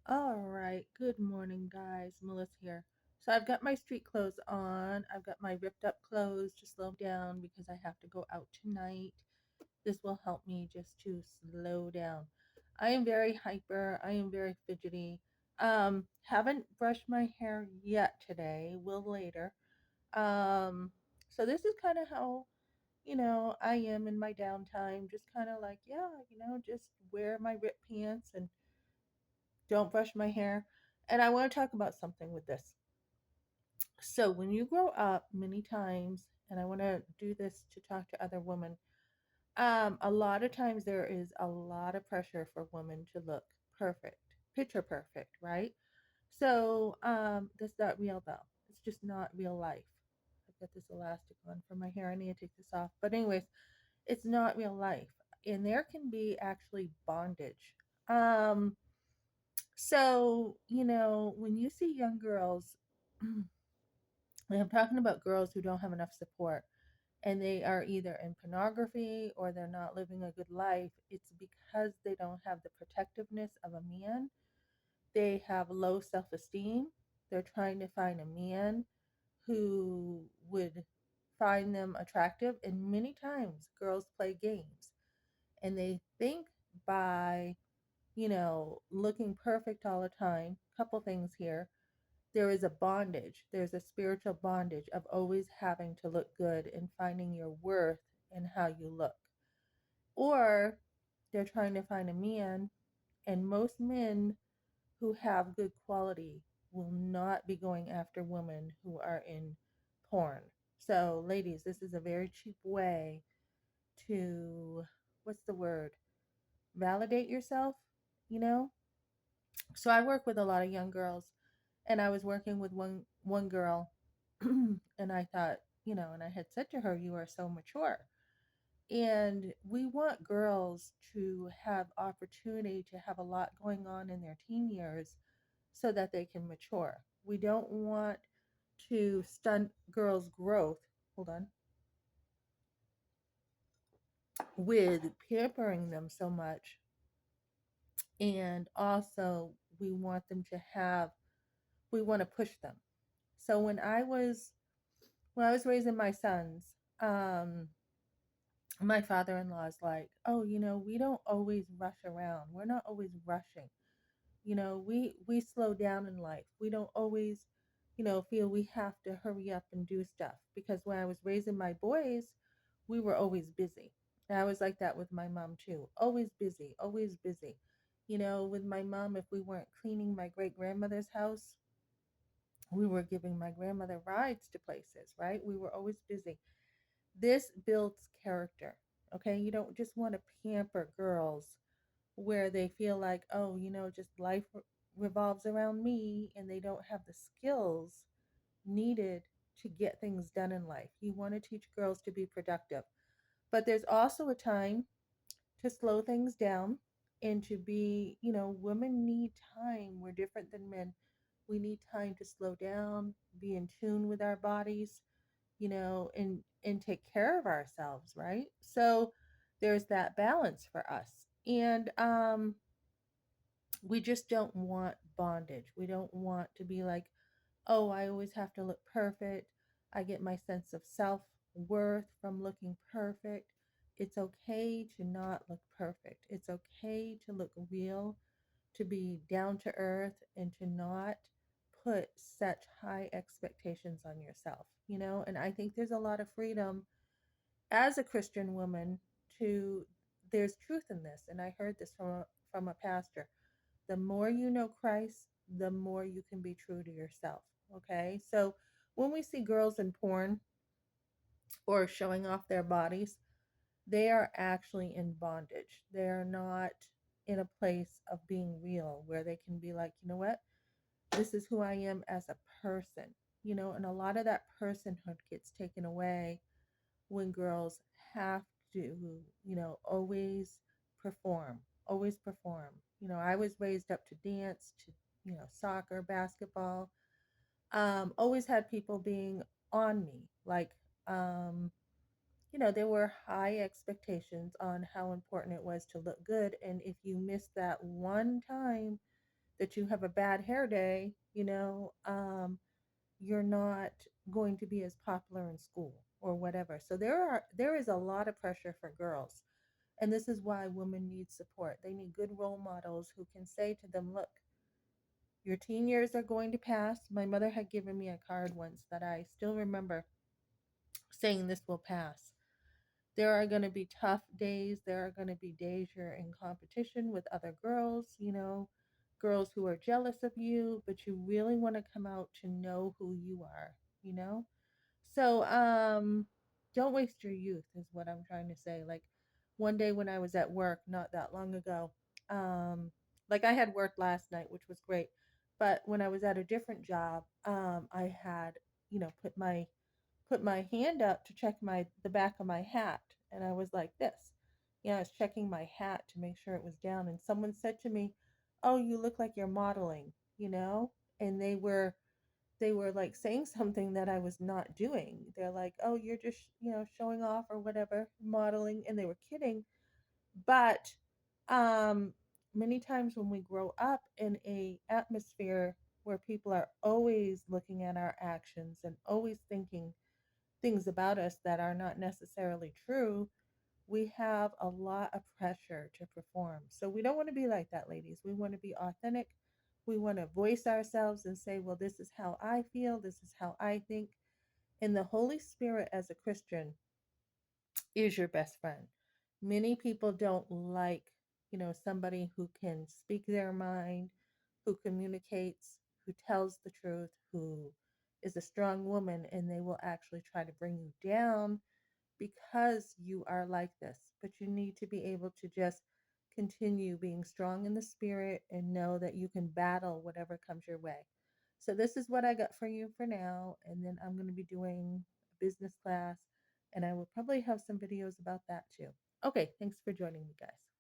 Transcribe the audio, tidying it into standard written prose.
All right. Good morning, guys. Melissa here. So I've got my street clothes on. I've got my ripped up clothes to slow down because I have to go out tonight. This will help me just to slow down. I am very hyper. I am very fidgety. Haven't brushed my hair yet today. Will later. Um, so this is kind of how I am in my downtime. Just kind of like, yeah, just wear my ripped pants and don't brush my hair. And I want to talk about something with this. So, when you grow up, many times, and I want to do this to talk to other women, a lot of times there is a lot of pressure for women to look perfect, picture perfect, right? So, that's not real though. It's just not real life. I've got this elastic on for my hair. I need to take this off. But, anyways, it's not real life. And there can be actually bondage. Um, when you see young girls, and I'm talking about girls who don't have enough support and they are either in pornography or they're not living a good life, it's because they don't have the protectiveness of a man. They have low self esteem. They're trying to find a man who would find them attractive. And many times girls play games and they think by looking perfect all the time. Couple things here. There is a bondage. There's a spiritual bondage of always having to look good and finding your worth in how you look. Or they're trying to find a man, and most men who have good quality will not be going after women who are in porn. So, ladies, this is a very cheap way to, what's the word? Validate yourself, you know? So I work with a lot of young girls, and I was working with one girl, and I thought, and I had said to her, "You are so mature." And we want girls to have opportunity to have a lot going on in their teen years so that they can mature. We don't want to stunt girls' growth. Hold on. With pampering them so much, and also we want to push them. So when I was raising my sons, um, my father-in-law is like, "Oh, we don't always rush around. We're not always rushing. We slow down in life. We don't always, feel we have to hurry up and do stuff." Because when I was raising my boys, we were always busy. And I was like that with my mom too. Always busy, always busy. With my mom, if we weren't cleaning my great grandmother's house, we were giving my grandmother rides to places, right? We were always busy. This builds character. Okay, you don't just want to pamper girls where they feel like, oh, just life revolves around me, and they don't have the skills needed to get things done in life. You want to teach girls to be productive, but there's also a time to slow things down and to be, women need time. We're different than men. We need time to slow down, be in tune with our bodies, and take care of ourselves, right? So there's that balance for us. And we just don't want bondage. We don't want to be like, oh, I always have to look perfect. I get my sense of self worth from looking perfect. It's okay to not look perfect. It's okay to look real, to be down to earth, and to not put such high expectations on yourself, And I think there's a lot of freedom as a Christian woman to, there's truth in this. And I heard this from a pastor. The more you know Christ, the more you can be true to yourself. Okay. So when we see girls in porn or showing off their bodies, they are actually in bondage. They're not in a place of being real where they can be like, you know what? This is who I am as a person, and a lot of that personhood gets taken away when girls have to, always perform, always perform. I was raised up to dance, to, soccer, basketball. Always had people being on me. Like, um, there were high expectations on how important it was to look good. And if you missed that one time that you have a bad hair day, you're not going to be as popular in school or whatever. So there is a lot of pressure for girls. And this is why women need support. They need good role models who can say to them, look, your teen years are going to pass. My mother had given me a card once that I still remember saying this will pass. There are going to be tough days. There are going to be days you're in competition with other girls, girls who are jealous of you, but you really want to come out to know who you are, you know? So, don't waste your youth is what I'm trying to say. Like one day when I was at work not that long ago, um, like I had work last night, which was great. But when I was at a different job, I had, put my hand up to check the back of my hat, and I was like this. I was checking my hat to make sure it was down, and someone said to me, "Oh, you look like you're modeling," and they were like saying something that I was not doing. They're like, "Oh, you're just, showing off or whatever, modeling," and they were kidding. But um many times when we grow up in a atmosphere where people are always looking at our actions and always thinking things about us that are not necessarily true, we have a lot of pressure to perform. So we don't want to be like that, ladies. We want to be authentic. We want to voice ourselves and say, well, this is how I feel. This is how I think. And the Holy Spirit, as a Christian, is your best friend. Many people don't like, somebody who can speak their mind, who communicates, who tells the truth, who is a strong woman, and they will actually try to bring you down because you are like this. But you need to be able to just continue being strong in the spirit and know that you can battle whatever comes your way. So, this is what I got for you for now. And then I'm going to be doing a business class, and I will probably have some videos about that too. Okay, thanks for joining me, guys.